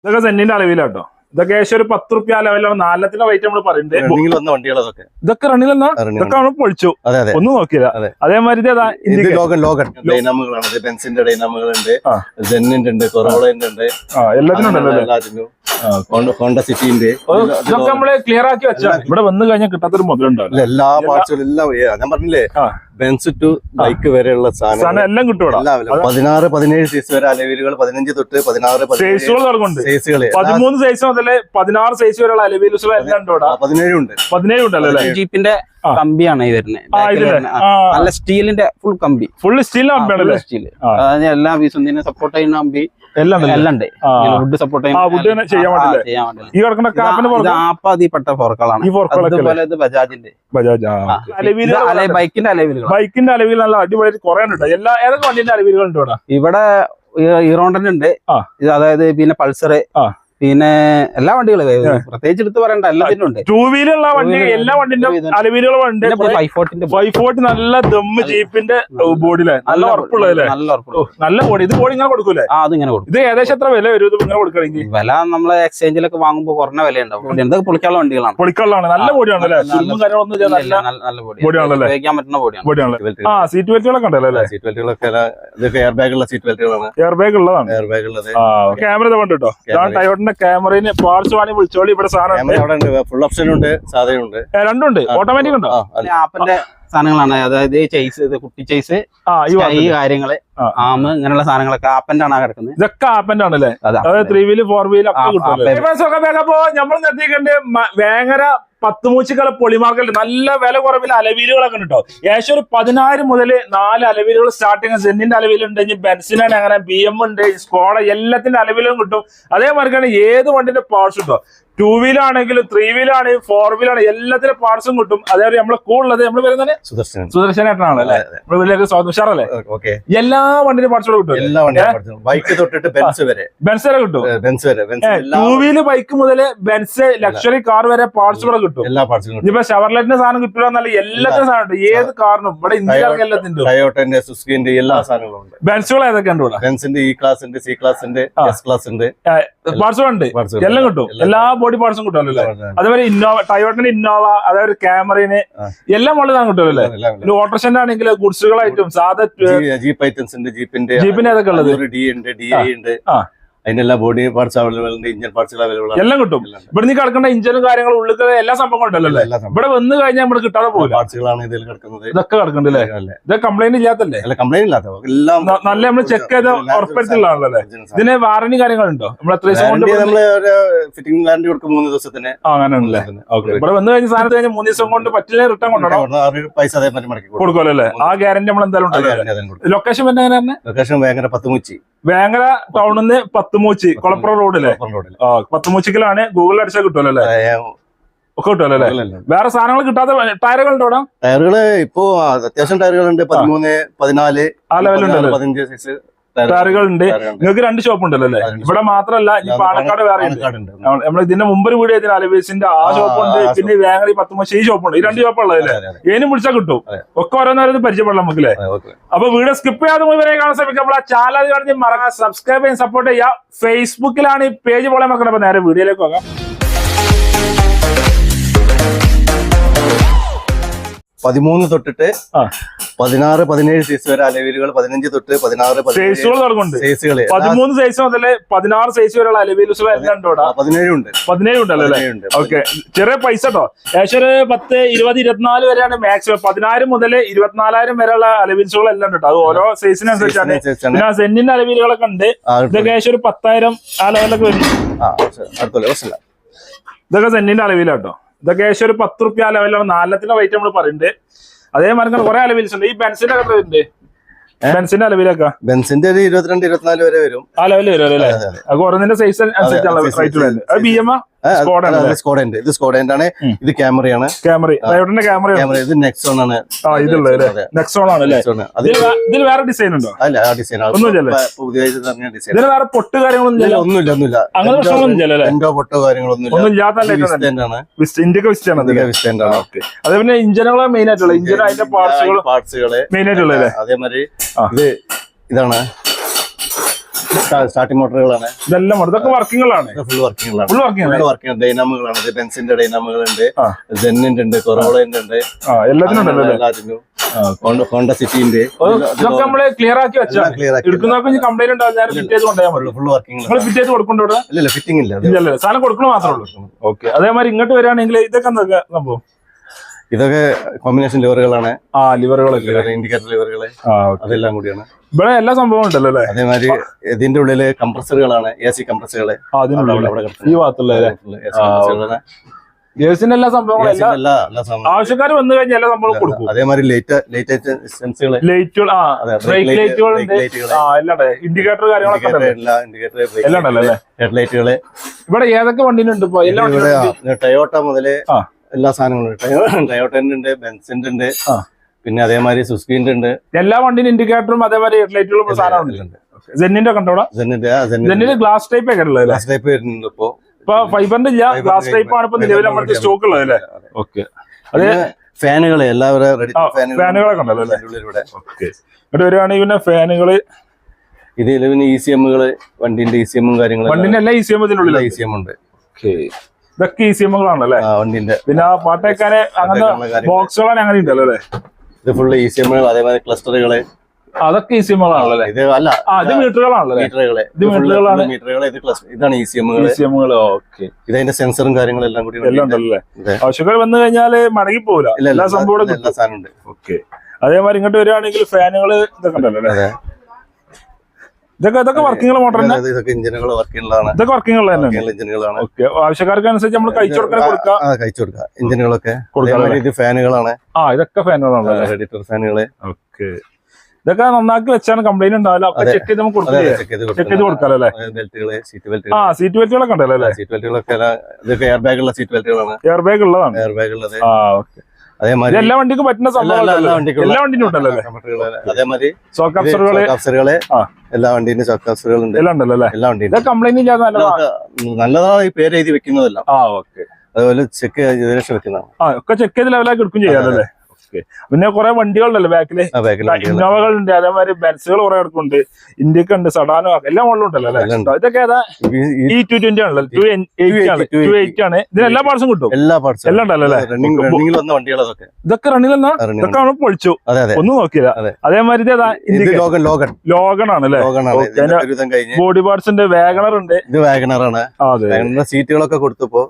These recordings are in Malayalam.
ഇതൊക്കെ സെന്റിന്റെ അളവിലാട്ടോ. ഇതൊക്കെ ഏകദേശം ഒരു 10 റുപ്യ ലെവലാണ്. നാലത്തിന്റെ റേറ്റ് നമ്മൾ പറയുന്നത്. ഇതൊക്കെ റണ്ണിലെന്നാ ഇതൊക്കെ നമ്മൾ പൊളിച്ചു ഒന്നും നോക്കിയില്ല. അതേമാതിരി എല്ലാത്തിനും ഇതൊക്കെ നമ്മള് ക്ലിയർ ആക്കി വെച്ചാൽ ഇവിടെ വന്നു കഴിഞ്ഞാൽ കിട്ടാത്തൊരു മുതലുണ്ടാവില്ല. എല്ലാ പാർട്സുകളും എല്ലാം ഞാൻ പറഞ്ഞില്ലേ, ബെൻസ് ടു ബൈക്ക് വരെയുള്ള സാധനം എല്ലാം കിട്ടും. 16-17 സൈസ് വരെ അലവീലുകൾ, 15 തൊട്ട് 16 സൈസുകൾ തുടങ്ങുന്നുണ്ട്. സൈസുകൾ 13 സൈസ് മുതൽ 16 സൈസ് വരെയുള്ള അലവീലുകൾ എല്ലാം ഉണ്ട്. 17 ഉണ്ട്. 17 ഉണ്ടല്ലോ. ജീപ്പിന്റെ കമ്പിയാണ് ഈ വരുന്നത്. നല്ല സ്റ്റീലിന്റെ ഫുൾ കമ്പി, ഫുൾ സ്റ്റീൽ കമ്പിയാണല്ലേ. സ്റ്റീൽ എല്ലാ പീസും സപ്പോർട്ട് ചെയ്യുന്ന കമ്പി എല്ലാം ഉണ്ട്. വുഡ് സപ്പോർട്ട് ചെയ്യാൻ വേണ്ടിയില്ല. ആപ്പാതിപ്പെട്ട ഫോർക്കുകളാണ്. അതുപോലെ ഇത് ബജാജിന്റെ ബൈക്കിന്റെ അലവിൽ നല്ല അടിപൊളി കുറെ ഉണ്ട്. ഏതൊക്കെ വണ്ടിന്റെ അലവിലുകൾ ഉണ്ട് ഇവിടെ? ഹീറോണ്ടന്റെ ഉണ്ട്, അതായത് പിന്നെ പൾസർ, പിന്നെ എല്ലാ വണ്ടികളും പ്രത്യേകിച്ച് എടുത്ത് പറയണ്ട, എല്ലാത്തിനും ഉണ്ട്. 2 വീലുള്ള വണ്ടി എല്ലാ വണ്ടിന്റെ അലവീലുകളും ഉണ്ട്. 540 നല്ല ദമ്മ് ജീപ്പിന്റെ ബോഡിയിലെ നല്ല ഉറപ്പുള്ളതല്ലേ? നല്ല ബോഡി. ഇത് ബോഡി ഇങ്ങനെ കൊടുക്കൂലേ? അതിങ്ങനെ കൊടുക്കും. ഇത് ഏകദേശം എത്ര വില വരും ഇങ്ങനെ കൊടുക്കണമെങ്കിൽ? വില നമ്മളെ എക്സ്ചേഞ്ചിലൊക്കെ വാങ്ങുമ്പോൾ കുറഞ്ഞ വില ഉണ്ടാവും. ഇതൊക്കെ പൊളിക്കാനുള്ള വണ്ടികളാണ്. പൊളിക്കാനുള്ളതാണ്. നല്ല ബോഡിയാണല്ലേ? നല്ല ബോഡിയാണ്, ഉപയോഗിക്കാൻ പറ്റുന്ന ബോഡിയാണ്. സീറ്റ് ബെൽറ്റുകളൊക്കെ ഉണ്ടല്ലോ. സീറ്റ് ബെൽറ്റുകളൊക്കെ എയർ ബാഗുള്ള സീറ്റ് ബെൽറ്റുകളാണ്. എയർ ബാഗ് ഉള്ളതാണ്. എയർ ബാഗ് ഉള്ളത്. ക്യാമറ കണ്ടോ? ടയോട്ട ക്യാമറയിന് പാർട്സ് വാങ്ങി വിളിച്ചോളി. ഇവിടെ സാധനം ഫുൾ ഓപ്ഷൻ ഉണ്ട്, സാധനമുണ്ട്, രണ്ടുണ്ട്. ഓട്ടോമാറ്റിക് ഉണ്ടോ? ആപ്പിന്റെ സാധനങ്ങളാണ്. അതായത് ചെയ്സ്, കുട്ടി ചെയ്സ്, ഈ കാര്യങ്ങള്, ആമ്, ഇങ്ങനെയുള്ള സാധനങ്ങളൊക്കെ ആപ്പന്റെ ആണ് കിടക്കുന്നത്. ഇതൊക്കെ ആപ്പന്റെ ആണല്ലേ? അതായത് 3 വീല് 4 വീല് ഒക്കെ നമ്മൾ നിർത്തിക്കണ്ട്. വേങ്ങര 10 മൂച്ചിക്കള പൊളിമാർക്കറ്റ് നല്ല വില കുറവിൽ അലവീലുകളൊക്കെ ഉണ്ടോ. ഏകദേശം ഒരു 10,000 മുതൽ 4 അലവീലുകൾ സ്റ്റാർട്ടിങ്. സെന്റിന്റെ അലവിലുണ്ട്, ബെൻസിനാണ്, അങ്ങനെ BM ഉണ്ട്, സ്കോഡ, എല്ലാത്തിന്റെ അലവിലും കിട്ടും. അതേമാതിരിക്കാണ് ഏത് വണ്ടിന്റെ പാർട്സ് കിട്ടും. 2 വീലാണെങ്കിലും 3 വീലാണ്, 4 വീലാണ്, എല്ലാത്തിന്റെ പാർട്സും കിട്ടും. അതേപോലെ നമ്മളെ കൂടുതൽ നമ്മൾ വരുന്നത് സുദർശനായിട്ടാണ് അല്ലേ? ഉഷാറല്ലേ? എല്ലാ വണ്ടിന്റെ പാർട്സുകളും കിട്ടും. ബൈക്ക് തൊട്ടിട്ട് ബെൻസ് വരെ കിട്ടും. 2 വീല് ബൈക്ക് മുതൽ ബെൻസ് ലക്ഷറി കാർ വരെ പാർട്സുകളും കിട്ടും. എല്ലാ പാർട്സും. ഇപ്പൊ ഷവർലെറ്റിന്റെ സാധനം കിട്ടില്ല എന്നല്ല, എല്ലാത്തിനും സാധനം ഉണ്ട്. ഏത് കാറിനും ഇവിടെ ഇന്ത്യയിലൊക്കെ എല്ലാത്തിന്റെ ടയോട്ടന്റെ, സുസുക്കിന്റെ എല്ലാ സാധനങ്ങളും ഉണ്ട്. ബെൻസുകൾ ഏതൊക്കെ ഉണ്ട് ഇവിടെ? ബെൻസിന്റെ E ക്ലാസ് ഉണ്ട്, C ക്ലാസ് ഉണ്ട്, S ക്ലാസ് ഉണ്ട്, പാർട്സുകളുണ്ട്. എല്ലാം കിട്ടും. എല്ലാ ബോഡി പാർട്സും കിട്ടുമല്ലോ. അതേപോലെ ഇന്നോവ, ടയോട്ടന്റെ ഇന്നോവ, അതേപോലെ ക്യാമറയിന് എല്ലാം വളരെ സാധനം കിട്ടുമല്ലോ. പിന്നെ ഓട്ടോറിക്ഷന്റെ ആണെങ്കിൽ ഗുഡ്സുകളായിട്ടും സാധാ ജീപ്പ് ഐറ്റംസ് ഉണ്ട്. ജീപ്പിന്റെ ഏതൊക്കെ ഉള്ളത്? DI ഉണ്ട്, DI ഉണ്ട്. അതിനെല്ലാം ബോഡി പാർട്സ് അവൈലബിൾ ഉണ്ട്, ഇഞ്ചൻ പാർട്സുകൾ അവൈലബിൾ ആണ്. എല്ലാം കിട്ടും. ഇവിടെ നിന്ന് കിടക്കേണ്ട ഇഞ്ചനും കാര്യങ്ങളും ഉള്ളിൽ എല്ലാ സംഭവം ഉണ്ടല്ലോ. ഇവിടെ വന്ന് കഴിഞ്ഞാൽ നമ്മൾ കിട്ടാതെ പോകും. പാർട്സുകളാണ് ഇതിൽ കിടക്കുന്നത്. ഇതൊക്കെ കിടക്കുന്നുണ്ടല്ലേ? ഇത് കംപ്ലൈന്റ് ഇല്ലാത്തല്ലേ? കംപ്ലൈന്റ് ഇല്ലാത്ത എല്ലാം നല്ല നമ്മൾ ചെക്ക് ചെയ്ത് ഉറപ്പെടുത്തിയുള്ളതാണല്ലേ? ഇതിന് വാറന്റി കാര്യങ്ങളുണ്ടോ? നമ്മൾ എത്ര ദിവസം കൊണ്ട് ഫിറ്റിംഗ് വാറന്റി കൊടുക്കും? 3 ദിവസത്തിന്. അങ്ങനെയാണല്ലേ? ഇവിടെ വന്ന് കഴിഞ്ഞ സാധനത്ത് കഴിഞ്ഞാൽ 3 ദിവസം കൊണ്ട് പറ്റില്ല റിട്ടേൺ കൊണ്ടുപോകണം. പൈസ അതേമാതിരി മടക്കി കൊടുക്കുമല്ലേ? ആ ഗ്യാരണ്ടി നമ്മൾ എന്തായാലും. ലൊക്കേഷൻ പിന്നെ എങ്ങനെയാണ്? ലൊക്കേഷൻ വേങ്ങര 10 മൂച്ചി. വേങ്ങര ടൗണിൽ നിന്ന് 10 മൂച്ചി കൊളപ്പുറം റോഡിലെ 10 മൂച്ചിക്കലാണ്. ഗൂഗിളിൽ അടിച്ചാൽ കിട്ടുമല്ലോ അല്ലേ? ഒക്കെ കിട്ടുമല്ലോ അല്ലേ? വേറെ സാധനങ്ങൾ കിട്ടാത്ത ടയറുകൾ ഉണ്ടോ? ടയറുകള് ഇപ്പൊ അത്യാവശ്യം ടയറുകളുണ്ട്. 13, 14 ആ ലെവലുണ്ടല്ലോ. 15 സൈസ് ടയറുകളുണ്ട്. നിങ്ങൾക്ക് 2 ഷോപ്പ് ഉണ്ടല്ലോ അല്ലേ? ഇവിടെ മാത്രമല്ല, ഈ പാലക്കാട് വേറെ ഉണ്ട്. നമ്മൾ ഇതിന്റെ മുമ്പ് വീഡിയോ ചെയ്ത അലവേസിന്റെ ആ ഷോപ്പ് ഉണ്ട്. പിന്നെ വേങ്ങര 10 മൂച്ചി ഈ ഷോപ്പ് ഉണ്ട്. ഈ 2 ഷോപ്പ് ഉള്ളതല്ലേ? ഏനും വിളിച്ചാൽ കിട്ടും. ഒക്കെ ഓരോന്നോരോന്ന് പരിചയപ്പെടാം നമുക്കല്ലേ? അപ്പൊ വീഡിയോ സ്കിപ്പ് ചെയ്യാതെ മുഴുവനെ കാണാൻ ശ്രമിക്കാം. നമ്മളെ ചാനൽ കാണി മറക്കാൻ സബ്സ്ക്രൈബ് ചെയ്യാൻ സപ്പോർട്ട് ചെയ്യാം. ഫേസ്ബുക്കിലാണ് ഈ പേജ് പോലെ മക്കളെ. അപ്പൊ നേരെ വീഡിയോയിലേക്ക് പോകാം. 13 തൊട്ടിട്ട് 16, 17 സൈസ് വരെ അലവീലുകൾ, 15 തൊട്ട് 16 സൈസുകൾ തുടങ്ങുന്നുണ്ട്. സൈസുകള് 13 സൈസ് മുതൽ 16 സൈസ് വരെയുള്ള അലവീലുകൾ എല്ലാം ഉണ്ട്. 17 ഉണ്ട്. 17 ഉണ്ടല്ലോ. ഓക്കെ, ചെറിയ പൈസ കേട്ടോ. ഏകദേശം ഒരു 10, 20, 24 വരെയാണ് മാക്സിമം. 10,000 മുതൽ 24,000 വരെയുള്ള അലവീലുകൾ എല്ലാം ഉണ്ട്. അത് ഓരോ സൈസിനനുസരിച്ചാണ്. പിന്നെ സെന്റിന്റെ അലവീലുകളൊക്കെ ഉണ്ട്. ഇതൊക്കെ ഏകദേശം ഒരു 10,000 ആ ലെവലൊക്കെ വരും. ഇതൊക്കെ സെന്റിന്റെ അലവിലാട്ടോ. ഇതൊക്കെ ഏകദേശം ഒരു 10 റുപ്യ ലെവലാണ്. 4ത്തിന്റെ റേറ്റ് നമ്മൾ പറയുന്നുണ്ട്. അതേമാതിരി കുറെ അലവിൽസ് ഉണ്ട്. ഈ ബെൻസിന്റെ ഒക്കെ വരുന്നുണ്ട്. ബെൻസിന്റെ അലവിലൊക്കെ ബെൻസിന്റെ ഒരു 22, 24 വരെ വരും. ആ ലെവലിൽ വരും അല്ലേ? അത് ഓരോന്നിന്റെ സൈസ് അനുസരിച്ചുള്ള റേറ്റ് വരുന്നത്. അത് BM സ്കോഡന്റ്. ഇത് സ്കോഡന്റ് ആണ്. ഇത് ക്യാമറയാണ്. ടയോട്ടന്റെ ക്യാമറ. ഇത് നെക്സോൺ ആണ്. ഇതുള്ളത് നെക്സോൺ ആണ് അല്ലേ? ഇതിൽ വേറെ ഡിസൈൻ ഉണ്ടോ? ഇതിന് വേറെ പൊട്ട് കാര്യങ്ങളൊന്നും ഒന്നുമില്ല. അങ്ങനെ പ്രശ്നങ്ങളൊന്നും എന്തോ പൊട്ടോ കാര്യങ്ങളൊന്നും ഇല്ലാത്ത. അതേപോലെ ഇഞ്ചനുകളെ മെയിൻ ആയിട്ടുള്ള ഇഞ്ചൻ അതിന്റെ പാർട്സുകള് മെയിൻ ആയിട്ടുള്ളത്. അതേമാതിരി ഇത് ഇതാണ് സ്റ്റാർട്ടിംഗ് മോട്ടറുകളാണ്. ഇതെല്ലാം ഇതൊക്കെ വർക്കിങ്ങുകളാണ്. ഫുൾ വർക്കിങ്ങുകളാണ്. ഫുൾ വർക്കിംഗ് ഡൈനാമുകളാണ്. ഇത് ബെൻസിന്റെ ഡൈനാമുകളുണ്ട്, സെന്നിന്റെ ഉണ്ട്, കൊറോളന്റെ ഉണ്ട്, എല്ലാത്തിനും ഉണ്ടല്ലോ. എല്ലാത്തിനും ഹോണ്ട സിറ്റിന്റെ ഇതൊക്കെ നമ്മള് ക്ലിയർ ആക്കി വെച്ചാൽ എടുക്കുന്നവർക്ക് കംപ്ലൈന്റ് ഉണ്ടാവും. ഫിറ്റ് ചെയ്ത് കൊണ്ടുപോയാൽ മതി. Full working. നിങ്ങൾ ഫിറ്റ് ചെയ്ത് കൊടുക്കണ്ടോ? ഇല്ല, ഫിറ്റിംഗ് ഇല്ല. ഇല്ലല്ലേ, സാധനം കൊടുക്കണ മാത്രമേ ഉള്ളൂ. ഓക്കെ. അതേമാതിരി ഇങ്ങോട്ട് വരികയാണെങ്കിൽ ഇതൊക്കെ എന്തൊക്കെ സംഭവം? ഇതൊക്കെ കോമ്പിനേഷൻ ലിവറുകളാണ്. ലിവറുകളൊക്കെ, ഇൻഡിക്കേറ്റർ ലിവറുകള്, അതെല്ലാം കൂടിയാണ്. ഇവിടെ എല്ലാ സംഭവം ഉണ്ടല്ലോ അല്ലേ? അതേമാതിരി ഇതിന്റെ ഉള്ളില് കംപ്രസറുകളാണ്, AC കംപ്രസറുകള്. ഈ ഭാഗത്തുള്ള ഗേഴ്സിന്റെ എല്ലാ സംഭവങ്ങളും ആവശ്യക്കാർ വന്നു കഴിഞ്ഞാൽ എല്ലാ സംഭവം കൊടുക്കും. അതേമാതിരി ലൈറ്റുകൾ, ലൈറ്റുകൾ, ലൈറ്റുകൾ, ഇൻഡിക്കേറ്റർ കാര്യങ്ങളൊക്കെ എല്ലാം ഉണ്ടല്ലോ അല്ലേ? ഹെഡ്ലൈറ്റുകള്. ഇവിടെ ഏതൊക്കെ വണ്ടിയിലുണ്ട് ഇപ്പൊ? ടയോട്ട മുതല് എല്ലാ സാധനങ്ങളും. ടയോട്ടന്റെ ഉണ്ട്, ബെൻസിന്റെ ഉണ്ട്, പിന്നെ അതേമാതിരി സുസുക്കിന്റെ ഉണ്ട്. എല്ലാ വണ്ടിയും ഇൻഡിക്കേറ്ററും അതേമാതിരി ഹെഡ്ലൈറ്റുകളും സാധനങ്ങളുണ്ട്. സെന്നിന്റെ കണ്ടോടാ? സെന്നിന്റെ ഗ്ലാസ് ടൈപ്പ് ഒക്കെ ഉള്ളത്. ഗ്ലാസ് ടൈപ്പ് വരുന്നുണ്ട്. ഇപ്പൊ ഫൈബറിന്റെ ഇല്ല, ഗ്ലാസ് ടൈപ്പ് ആണ് ഇപ്പൊ നിലവിൽ നമ്മുടെ സ്റ്റോക്ക് ഉള്ളത് അല്ലേ? ഓക്കെ. അതെ, ഫാനുകള് എല്ലാവരും ഫാനുകളൊക്കെ ഉണ്ടല്ലോ അല്ലേ? ഇവിടെ വരികയാണെങ്കിൽ പിന്നെ ഫാനുകള്, ഇത് പിന്നെ ECMകള്, വണ്ടിന്റെ ECM കാര്യങ്ങളും. വണ്ടിന്റെ എല്ലാ ECM ഇതിനുള്ളിൽ ECM ഉണ്ട്. ഇതൊക്കെ ECMകളാണല്ലേ വണ്ടിന്റെ? പിന്നെ പാട്ടേക്കാനെ അങ്ങനത്തെ ബോക്സുകളാണ് അങ്ങനെ ഉണ്ടല്ലോ അല്ലേ? ഇത് ഫുള്ള് ECM. അതേമാതിരി ക്ലസ്റ്ററുകള്, അതൊക്കെ ECMകളാണല്ലേ? ഇത് അല്ല, ഇത് മീറ്ററുകളാണല്ലോ. ഇതാണ് ECMകള്. ഇതിന്റെ സെൻസറും കാര്യങ്ങളും എല്ലാം കൂടി എല്ലാം ഉണ്ടല്ലേ? ആവശ്യക്കാർ വന്നു കഴിഞ്ഞാല് മടങ്ങി പോകില്ല, എല്ലാ സംഭവം എല്ലാ സാധനം ഉണ്ട്. ഓക്കെ. അതേമാതിരി ഇങ്ങോട്ട് വരികയാണെങ്കിൽ ഫാനുകള് ഇതൊക്കെ ഉണ്ടല്ലോ അല്ലേ? ഇതൊക്കെ വർക്കിംഗ് മോട്ടർ തന്നെ. ഇതൊക്കെ ഇഞ്ചിനുകൾ വർക്കിംഗുകളാണ്. ഇതൊക്കെ വർക്കിംഗ് ഉള്ള എഞ്ചിനുകളാണ്. ഓക്കെ. ആവശ്യക്കാർക്ക് അനുസരിച്ച് നമ്മൾ കഴിച്ചു കൊടുക്കാൻ കൊടുക്കാം. എഞ്ചിനുകളൊക്കെ ഇത് ഫാനുകളാണ്. ഇതൊക്കെ ഫാനുകളാണ്, റേഡിയേറ്റർ ഫാനുകള്. ഓക്കെ. ഇതൊക്കെ നന്നാക്കി വെച്ചാണ് കംപ്ലൈന്റ് ഉണ്ടാവില്ല. ചെക്ക് ചെയ്ത് നമുക്ക് ചെക്ക് ചെയ്ത് കൊടുക്കാം അല്ലേ? സീറ്റ് ബെൽറ്റുകളൊക്കെ ഉണ്ടല്ലോ അല്ലേ? സീറ്റ് ബെൽറ്റുകളൊക്കെ ഇതൊക്കെ എയർ ബാഗ് ഉള്ള സീറ്റ് ബെൽറ്റുകളാണ്. എയർ ബാഗ് ഉള്ളതാണ്. എയർ ബാഗ് ഉള്ളത്. അതേമാതിരി എല്ലാ വണ്ടിക്കും പറ്റുന്ന സംഭവം എല്ലാ വണ്ടിനും ഉണ്ടല്ലോ അല്ലേ? അതേമാതിരി ഷോക്ക് അബ്സറുകള്, എല്ലാ വണ്ടിന്റെ ഷോക്ക് അബ്സറുകൾ ഉണ്ട്. എല്ലാം ഉണ്ടല്ലോ അല്ലേ? എല്ലാ വണ്ടിയും കംപ്ലൈന്റ് ഇല്ലാതെ നല്ലതാണ്. ഈ പേര് എഴുതി വെക്കുന്നതല്ല. ഓക്കെ. അതുപോലെ ചെക്ക് ചെയ്തതിനു ശേഷം വെക്കുന്നതാണ്. ഒക്കെ ചെക്ക് ചെയ്ത് ലെവലാക്കി എടുക്കും ചെയ്യാമല്ലേ? പിന്നെ കുറെ വണ്ടികളുണ്ടല്ലോ ബാക്കില്. ഇന്നോവകളുണ്ട്, അതേമാതിരി ബെൻസുകൾ കുറെ എടുക്കുന്നുണ്ട്, ഇന്ത്യക്ക് ഉണ്ട്, സഡാനോ എല്ലാം മോഡലും ഉണ്ടല്ലോ അല്ലേ? ഇതൊക്കെ ഏതാ? E220 ആണല്ലോ, 2.8 ആണ്. ഇതിന് എല്ലാ പാർട്സും കിട്ടും. എല്ലാം ഉണ്ടല്ലോ അല്ലേ? ഇതൊക്കെ റണ്ണിൽ ഇതൊക്കെ നമ്മൾ പൊളിച്ചു, ഒന്നും നോക്കിയില്ല. അതേമാതിരി ലോഗൺ ആണല്ലേ? ബോഡി പാർട്സ് ഉണ്ട്, വാഗണർ ഉണ്ട്. ഇത് വാഗണറാണ്. സീറ്റുകളൊക്കെ കൊടുത്തപ്പോ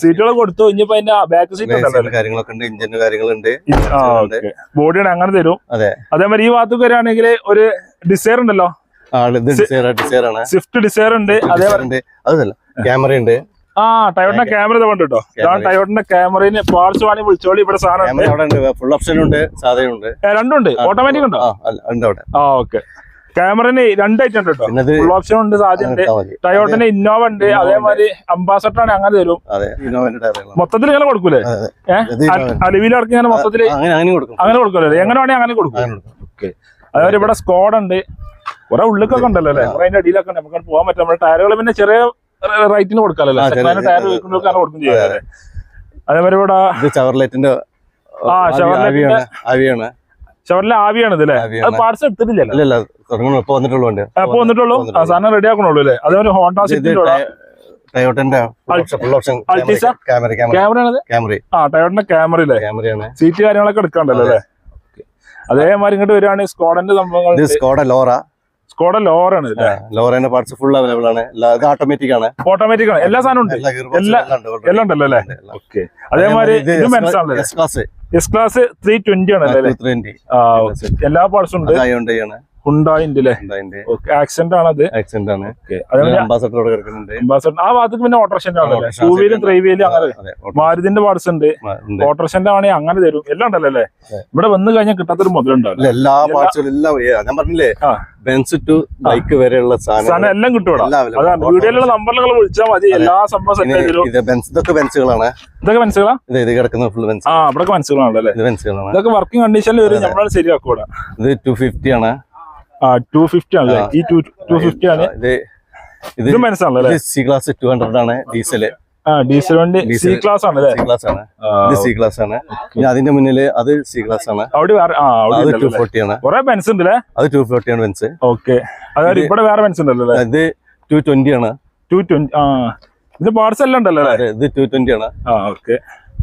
സീറ്റുകൾ കൊടുത്തു. ഇനിയിപ്പോ അതിന്റെ ബാക്ക് സീറ്റ് കാര്യങ്ങളൊക്കെ ഉണ്ട്, ഇഞ്ചിന്റെ കാര്യങ്ങളുണ്ട്, ബോഡിയാണ് അങ്ങനെ തരും. അതേമാതിരി ഈ ഭാഗത്ത് വരികയാണെങ്കിൽ ഒരു ഡിസയർ ഉണ്ടല്ലോ, സ്വിഫ്റ്റ് ഡിസയർ ഉണ്ട്. അതല്ല ക്യാമറ ഉണ്ട്. ടയോട്ടിന്റെ ക്യാമറ ഇതുകൊണ്ട് കേട്ടോ. ടയോട്ടിന്റെ ക്യാമറയിൽ പാർട്സ് വേണമെങ്കിൽ വിളിച്ചോളി. ഇവിടെ സാധനം ഫുൾ ഓപ്ഷൻ ഉണ്ട്, സാധനമുണ്ട്, രണ്ടുണ്ട്. ഓട്ടോമാറ്റിക് ഉണ്ടോ? ഓക്കെ. ക്യാമറന് 2 ഐറ്റം ഉണ്ട് കേട്ടോ. ഫുൾ ഓപ്ഷൻ ഉണ്ട്, സാധ്യത ഉണ്ട്. ടയോട്ടിന് ഇന്നോവ ഉണ്ട്, അതേമാതിരി അംബാസഡർ ആണ്, അങ്ങനെ തരും. മൊത്തത്തിൽ ഇങ്ങനെ കൊടുക്കൂലേ? അലുവിലടക്കം ഇങ്ങനെ മൊത്തത്തിൽ അങ്ങനെ കൊടുക്കുമല്ലോ? എങ്ങനെ വേണമെങ്കിൽ അങ്ങനെ കൊടുക്കും. ഓക്കെ. അതേപോലെ ഇവിടെ സ്കോഡ് ഉണ്ട്, കുറെ ഉള്ളിലൊക്കെ ഉണ്ടല്ലോ അല്ലേ? കുറെ അതിന്റെ അടിയിലൊക്കെ ഉണ്ട്, നമുക്ക് പോകാൻ പറ്റും. നമ്മുടെ ടയറുകൾ പിന്നെ ചെറിയ റൈറ്റിന് കൊടുക്കാമല്ലോ, ടയർ വെക്കുന്നവർക്ക് അങ്ങനെ കൊടുക്കും ചെയ്യാം. അതേപോലെ ഇവിടെ ഷവർലെറ്റിന്റെ ആവിയാണ് ഇതല്ലേ? പാർട്സ് എടുത്തിട്ടില്ലല്ലോ? വന്നിട്ടുള്ളൂ. സാധനം റെഡി ആക്കണുള്ളൂ അല്ലേ? അതേപോലെ ഹോണ്ട ടയോട്ടന്റെ ടയോട്ടിന്റെ ക്യാമറയില്ലേ? സീറ്റ് കാര്യങ്ങളൊക്കെ എടുക്കാണ്ടല്ലോ അല്ലേ? അതേമാതിരി ഇങ്ങോട്ട് വരികയാണെങ്കിൽ സ്കോഡന്റെ സംഭവങ്ങൾ. സ്കോഡ ലോറാണ്. ലോറേന്റെ പാർട്സ് ഫുൾ അവൈലബിൾ ആണ്. ഓട്ടോമാറ്റിക് ആണ്. എല്ലാ സാധനവും ഉണ്ട്, എല്ലാം ഉണ്ടല്ലോ അല്ലേ? ഓക്കെ. അതേമാതിരി എസ് ക്ലാസ് 320 ആണ്. എല്ലാ പാർട്സും ഉണ്ട്. ഹുണ്ടായി ആക്സെന്റ് ആണ്. അത് ആക്സെന്റ് ആണ്. ആ ഭാഗത്തേക്ക് പിന്നെ ഓട്ടോറിക്ഷന്റെ ആണല്ലേ? 2 വീലും 3 വീലും അങ്ങനെ മാരുതിന്റെ പാർട്സ് ഉണ്ട്. ഓട്ടോറിക്ഷന്റെ ആണെങ്കിൽ അങ്ങനെ തരും. എല്ലാം ഉണ്ടല്ലോ അല്ലേ? ഇവിടെ വന്നു കഴിഞ്ഞാൽ കിട്ടാത്തൊരു മുതലുണ്ടാവും. എല്ലാ പാർട്സും ഞാൻ പറഞ്ഞില്ലേ, ബെൻസ് ടു ബൈക്ക് വരെയുള്ള സാധനം എല്ലാം കിട്ടും. വീഡിയോയിലുള്ള നമ്പറിൽ വിളിച്ചാൽ മതി. എല്ലാ സംഭവം ഇതൊക്കെ ബെൻസുകളാണ്. ഇതൊക്കെ ബെൻസുകളാ? ഇത് കിടക്കുന്ന ഫുൾ ബെൻസ്. ഇവിടെ ബെൻസുകളാണല്ലേ? ഇതൊക്കെ വർക്കിംഗ് കണ്ടീഷനിൽ വരും. നമ്മളാണ് ശരിയാക്കൂടാ. ഇത് 250 ആണ്. 250 ആണല്ലേ? ഈ 250 ആണ്. ഇത് മനസ്സിലാണല്ലേ? C class 200 ആണ് ഡീസല്. ഡീസൽ വണ്ടി സി ക്ലാസ് ആണ് അല്ലേ? സി ക്ലാസ് ആണ്, ഇത് സി ക്ലാസ് ആണ്. ഇനി അതിന്റെ മുന്നിൽ അത് സി ക്ലാസ് ആണ്, അവിടെ വേറെ അത് 240 ആണ്. കുറെ ബെൻസ് ഉണ്ട് അല്ലേ? അത് 240 ആണ് ബെൻസ്. ഓക്കെ, അതായത് ഇവിടെ വേറെ ബെൻസ് ഉണ്ടല്ലോ അല്ലേ? ഇത് 220 ആണ്. 220. ഇത് പാർട്സ് എല്ലാം ഉണ്ടല്ലോ അല്ലേ? ഇത് 220 ആണ്. ഓക്കെ.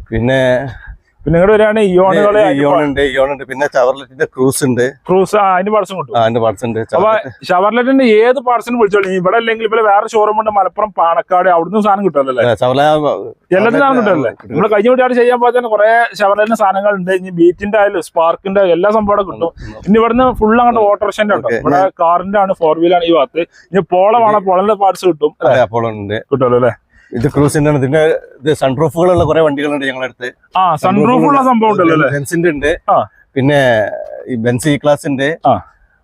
പിന്നെ ഇവിടെ വരികയാണ് ഇയോണുകള്, ഇയോൺ ഉണ്ട്. പിന്നെ ഷവർലെറ്റിന്റെ ക്രൂസ് ഉണ്ട്. ക്രൂസ് അതിന്റെ പാർട്സും കിട്ടും. അതിന്റെ പാർട്സ് ഉണ്ട്. അപ്പൊ ഷവർലെറ്റിന്റെ ഏത് പാർട്സിനും വിളിച്ചോളൂ. ഇവിടെ അല്ലെങ്കിൽ ഇവിടെ വേറെ ഷോറൂം ഉണ്ട് മലപ്പുറം, പാണക്കാട്, അവിടുന്ന് സാധനം കിട്ടുമല്ലോ. എല്ലാത്തിനും സാധനം കിട്ടുമല്ലേ? നമ്മള് കഴിഞ്ഞ വീട്ടാട് ചെയ്യാൻ പോലെ തന്നെ കുറെ ഷവർലെറ്റിന്റെ സാധനങ്ങൾ ഉണ്ട്. ഇനി ബീറ്റിന്റെ ആയാലും സ്പാർക്കിന്റെ എല്ലാ സംഭവം കിട്ടും. ഇനി ഇവിടുന്ന് ഫുൾ അങ്ങോട്ട് ഓട്ടോറിക്ഷന്റെ ഉണ്ടോ? ഇവിടെ കാറിന്റെ ആണ്, 4 വീലാണ് ഈ ഭാഗത്ത്. ഇനി പോളമാണ്, പോളന്റെ പാർട്സ് കിട്ടും. കിട്ടുമല്ലോ അല്ലേ? ഇത് ക്രൂസിന്റെ ആണ്. ഇതിന്റെ ഇത് സൺറൂഫുകളുള്ള കുറെ വണ്ടികളുണ്ട് ഞങ്ങളുടെ അടുത്ത്. സൺറൂഫുള്ള സംഭവം ഉണ്ടല്ലോ. ബെൻസിന്റെ ഉണ്ട്. പിന്നെ ഈ ബെൻസ് ഇ ക്ലാസ് ഉണ്ട്.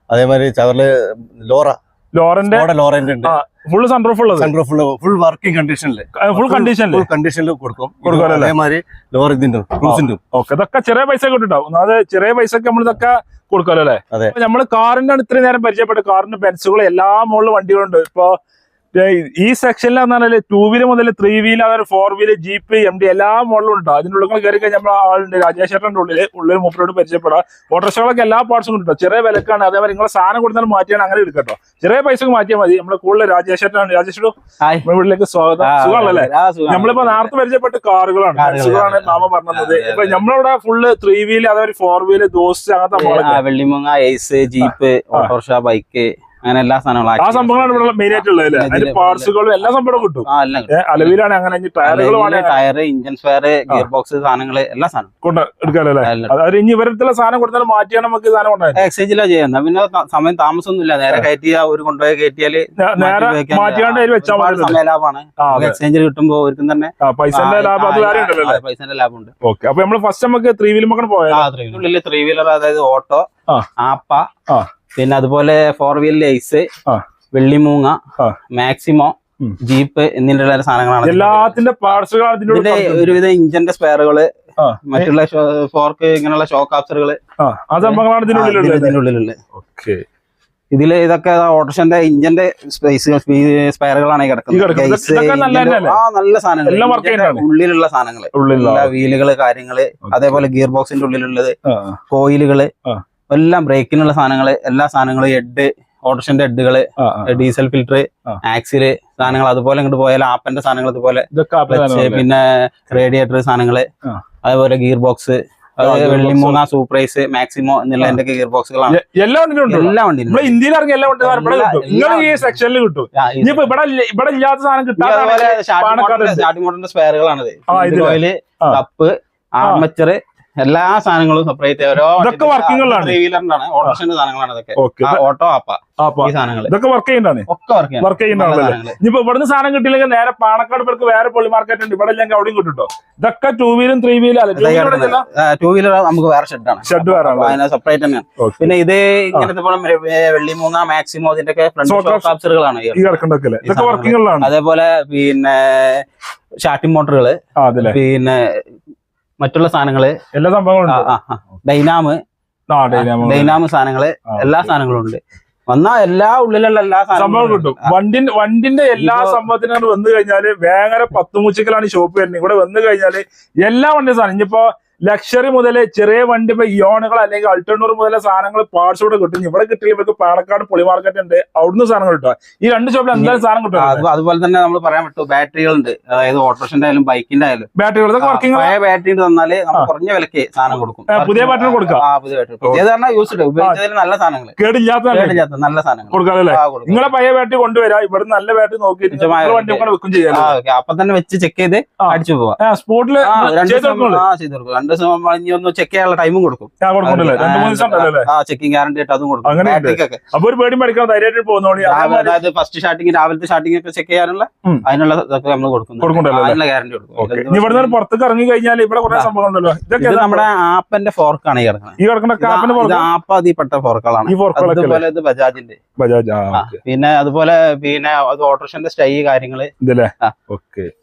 അതേമാതിരി ചവർല് ലോറന്റെ ഉണ്ട്. ഫുൾ സൺറൂഫ് ഉള്ളത്, ഫുൾ വർക്കിംഗ് കണ്ടീഷനില്, ഫുൾ കണ്ടീഷനിൽ കൊടുക്കും. അതേമാതിരി ലോറ ഇതിന്റെ ക്രൂസിന്റെ. ഓക്കെ, ഇതൊക്കെ ചെറിയ പൈസ കിട്ടുണ്ടാവും. അത് ചെറിയ പൈസക്ക് നമ്മൾ ഇതൊക്കെ കൊടുക്കാമല്ലോ അല്ലേ? നമ്മള് കാറിന്റെ ആണ് ഇത്രയും നേരം പരിചയപ്പെട്ട. കാറിന്റെ ബെൻസുകൾ എല്ലാ മുകളിൽ വണ്ടികളുണ്ട്. ഇപ്പൊ ഈ സെക്ഷനിൽ പറഞ്ഞാല് 2 വീല് മുതൽ 3 വീല്, അതായത് 4 വീല്, ജീപ്പ്, MD എല്ലാ മോഡലും ഉണ്ട്. അതിന്റെ ഉള്ളിൽ കയറി കഴിഞ്ഞാൽ നമ്മൾ ആളുണ്ട്, രാജേഷ് ചേട്ടന്റെ ഉള്ളിൽ മൂപ്പരോട് പരിചയപ്പെടാം. ഓട്ടോറിക്ഷകളൊക്കെ എല്ലാ പാർട്സും കിട്ടും, ചെറിയ വിലക്കാണ്. അതേപോലെ നിങ്ങളെ സാധനം കൊടുത്താൽ മാറ്റിയാണ് അങ്ങനെ എടുക്കട്ടോ. ചെറിയ പൈസക്ക് മാറ്റിയാൽ മതി. നമ്മള് കൂടുതൽ രാജേഷ് ചേട്ടനാണ്. രാജേഷ് നമ്മുടെ വീട്ടിലേക്ക് സ്വാഗതം. സുഖമാണല്ലേ? നമ്മളിപ്പോ നേരത്തെ പരിചയപ്പെട്ട കാറുകളാണ് നാമ പറഞ്ഞത്. ഇപ്പൊ നമ്മളിവിടെ ഫുള്ള് 3 വീല്, അതേപോലെ 4 വീല്, ദോസ്, അങ്ങനത്തെ വെള്ളിമുങ്ങ, ഐസ്, ജീപ്പ്, ഓട്ടോറിക്ഷ, ബൈക്ക്, അങ്ങനെ എല്ലാ സാധനങ്ങളും, ആ സംഭവങ്ങളാണ് ഇവിടെ മെയിൻ ആയിട്ടുള്ളത്. അതിന്റെ പാർട്സുകളും എല്ലാ സംഭവം കിട്ടും. അലവിലാണ് അങ്ങനെ ടയർ, ഇഞ്ചൻ സ്പെയർ, ഗിയർ ബോക്സ് സാധനങ്ങള് എല്ലാ സാധനം കൊണ്ട് എടുക്കാമല്ലേ? അതായത് ഇനി ഇവരത്തിലുള്ള സാധനം കൊടുത്താൽ മാറ്റിയാണ് നമുക്ക് സാധനം കൊണ്ടുപോയി എക്സ്ചേഞ്ചിലാ ചെയ്യുന്നത്. പിന്നെ സമയം താമസമൊന്നുമില്ല, നേരെ കയറ്റിയാ ഒരു കൊണ്ടുപോയി കയറ്റിയാല് നേരെ മാറ്റിയാണ്ട് വെച്ചാൽ സമയ ലാഭമാണ്. എക്സ്ചേഞ്ചിൽ കിട്ടുമ്പോ അവർക്കും തന്നെ പൈസന്റെ ലാഭം, അത് വേറെ ഉണ്ടല്ലോ, പൈസന്റെ ലാഭമുണ്ട്. ഓക്കെ, അപ്പൊ നമ്മള് ഫസ്റ്റ് നമുക്ക് 3 വീലുമൊക്കെ പോയാൽ 3 വീലർ, അതായത് ഓട്ടോ, ആപ്പ, പിന്നെ അതുപോലെ 4 വീലിലെ ഐസ്, വെള്ളിമൂങ്ങ, മാക്സിമോ, ജീപ്പ് എന്നിവരുടെ സാധനങ്ങളാണ്. എല്ലാത്തിന്റെ പാർട്സുകൾ, ഒരുവിധം ഇഞ്ചിന്റെ സ്പെയറുകള്, മറ്റുള്ള ഫോർക്ക്, ഇങ്ങനെയുള്ള ഷോക്ക് ആപ്സറുകള്, ഇതിനുള്ളിലുള്ള. ഇതില് ഇതൊക്കെ ഓട്ടോറിക്ഷന്റെ ഇഞ്ചിന്റെ സ്പെയറുകളാണ് കിടക്കുന്നത്. നല്ല സാധനങ്ങൾ, ഉള്ളിലുള്ള സാധനങ്ങള്, വീലുകള്, കാര്യങ്ങള്, അതേപോലെ ഗിയർ ബോക്സിന്റെ ഉള്ളിലുള്ളത്, കോയിലുകള്, എല്ലാം ബ്രേക്കിനുള്ള സാധനങ്ങള്, എല്ലാ സാധനങ്ങളും, ഹെഡ്, ഓട്ടോറിക്ഷന്റെ ഹെഡുകള്, ഡീസൽ ഫിൽറ്റർ, ആക്സില് സാധനങ്ങൾ, അതുപോലെ ഇങ്ങോട്ട് പോയാൽ ആപ്പന്റെ സാധനങ്ങൾ, അതുപോലെ പിന്നെ റേഡിയേറ്റർ സാധനങ്ങള്, അതുപോലെ ഗിയർ ബോക്സ്, വെള്ളിമൂങ്ങ, സൂപ്പർൈസ്, മാക്സിമോ എന്നുള്ള എന്റെ ഗിയർ ബോക്സുകളാണ്. എല്ലാ വണ്ടിയും ഇന്ത്യയിൽ ഇറങ്ങിയ എല്ലാ വണ്ടിയും ഈ സെക്ഷനിൽ കിട്ടും. ഇവിടെ ഇല്ലാത്ത സാധനം കിട്ടാൻ ഷാട്ടിമോട്ടറിന്റെ സ്പെയറുകളാണത്. ഓയില്, കപ്പ്, ആർമച്ചർ, എല്ലാ സാധനങ്ങളും സെപ്പറേറ്റ് ഓരോ വർക്കിംഗാണ്. ഓട്ടോറിക്ഷന്റെ സാധനങ്ങളാണ് ഇതൊക്കെ. ഓട്ടോ, ആപ്പ, ഈ സാധനങ്ങൾ ഇതൊക്കെ വർക്ക് ചെയ്യുന്നതാണ്. ഇനിയിപ്പോ ഇവിടുന്ന് സാധനം കിട്ടിയില്ലെങ്കിൽ നേരെ പാണക്കാട് പേർക്ക് വേറെ പൊളി മാർക്കറ്റ് ഉണ്ട്, ഇവിടെ ഇല്ലെങ്കിൽ അവിടെയും കിട്ടും. ഇതൊക്കെ 2 വീലും 3 വീലും അല്ല, 2 വീലർ നമുക്ക് വേറെ ഷെഡാണ്, ഷെഡ് വേറെ സെപ്പറേറ്റ് തന്നെയാണ്. പിന്നെ ഇത് ഇങ്ങനത്തെ വെള്ളിമൂങ്ങ, മാക്സിമോ, ഇതിന്റെ കാപ്സറുകളാണ് ഇതൊക്കെ വർക്കിംഗുകളാണ്. അതേപോലെ പിന്നെ ഷാട്ടിംഗ് മോട്ടറുകള്, പിന്നെ മറ്റുള്ള സാധനങ്ങള്, എല്ലാ സംഭവങ്ങളും, ഡൈനാമ് സാധനങ്ങള്, എല്ലാ സാധനങ്ങളും ഉണ്ട്. വന്നാ എല്ലാ ഉള്ളിലുള്ള എല്ലാ സംഭവം കിട്ടും. വണ്ടിന്റെ എല്ലാ സംഭവത്തിനും വന്നു കഴിഞ്ഞാല് വേങ്ങര 10 മൂച്ചിക്കലാണ് ഷോപ്പ് വരുന്നത്. ഇവിടെ വന്നു കഴിഞ്ഞാല് എല്ലാ വണ്ടിയും സാധനം, ഇനിയിപ്പോ ലക്ഷറി മുതൽ ചെറിയ വണ്ടി, ഇപ്പൊ ഇയോണുകൾ അല്ലെങ്കിൽ അൾട്ടോണൂർ മുതലെ സാധനങ്ങൾ പാർട്സ് കൂടെ കിട്ടും. ഇവിടെ കിട്ടില്ല, ഇവർക്ക് പാലക്കാട് പൊളി മാർക്കറ്റ് ഉണ്ട്, അവിടുന്ന് സാധനം കിട്ടുക. ഈ 2 ഷോപ്പിൽ എന്തായാലും സാധനം കിട്ടും. അതുപോലെ തന്നെ നമ്മൾ പറയാൻ പറ്റും, ബാറ്ററികളുണ്ട്, അതായത് ഓട്ടോറിക്ഷന്റെ ആയാലും ബൈക്കിന്റെ ആയാലും ബാറ്ററികൾ വർക്കിംഗ്. പഴയ ബാറ്ററി തന്നാല് നമ്മൾ കുറഞ്ഞ വിലക്ക് സാധനം കൊടുക്കും. പുതിയ ബാറ്ററി കൊടുക്കാം. യൂസ്ഡ് ഉപയോഗിച്ചതിൽ നല്ല സാധനങ്ങൾ, കേടില്ലാത്ത നല്ല സാധനങ്ങൾ കൊടുക്കാല്ലേ. നിങ്ങളെ പഴയ ബാറ്ററി കൊണ്ടുവരാ, ഇവിടെ നല്ല ബാറ്ററി നോക്കിയിട്ട് വണ്ടി വെക്കും ചെയ്യാം. അപ്പൊ തന്നെ വെച്ച് ചെക്ക് ചെയ്ത് അടിച്ചു പോവാം. സ്പോട്ടില് ചെയ്ത് കൊടുക്കും. ഒന്ന് ചെക്ക് ചെയ്യാനുള്ള ടൈമും കൊടുക്കും. ചെക്കിംഗ് ഗ്യാരണ്ടി ആയിട്ട് അതും കൊടുക്കും. അപ്പൊ ഒരു പേടി പഠിക്കണം, ധൈര്യമായിട്ട് പോകുന്നോളി. അതായത് ഫസ്റ്റ് സ്റ്റാർട്ടിങ്, രാവിലത്തെ സ്റ്റാർട്ടിംഗ് ഒക്കെ ചെക്ക് ചെയ്യാനുള്ള അതിനുള്ള നമ്മൾ കൊടുക്കുന്നുണ്ട്, ഗ്യാരണ്ടി കൊടുക്കും. ഇവിടെ പുറത്തേക്ക് ഇറങ്ങി കഴിഞ്ഞാൽ ഇവിടെ കുറെ സംഭവങ്ങളുണ്ടല്ലോ. ഇതൊക്കെ നമ്മുടെ ആപ്പന്റെ ഫോർക്കാണ് ഈ കിടക്കുന്നത്. ഈ കിടക്കുന്ന ആപ്പ് അതിൽപ്പെട്ട ഫോർക്കുകളാണ്. അതുപോലെ ഇത് ബജാജിന്റെ. പിന്നെ അതുപോലെ പിന്നെ അത് ഓട്ടോറിക്ഷന്റെ സ്റ്റൈ കാര്യങ്ങള്